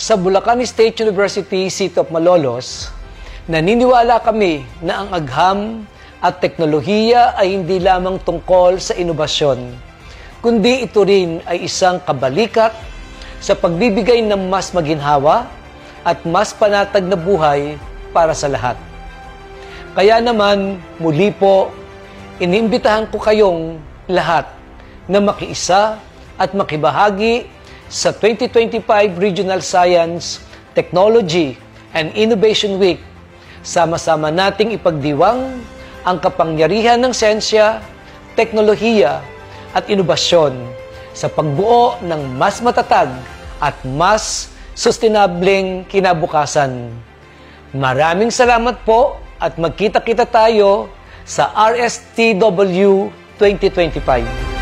Sa Bulacan State University, City of Malolos, naniniwala kami na ang agham at teknolohiya ay hindi lamang tungkol sa inobasyon, kundi ito rin ay isang kabalikat sa pagbibigay ng mas maginhawa at mas panatag na buhay para sa lahat. Kaya naman, muli po, inimbitahan ko kayong lahat na makiisa at makibahagi sa 2025 Regional Science, Technology, and Innovation Week. Sama-sama nating ipagdiwang ang kapangyarihan ng siyensya, teknolohiya, at inobasyon sa pagbuo ng mas matatag at mas sustainableng kinabukasan. Maraming salamat po at magkita-kita tayo sa RSTW 2025.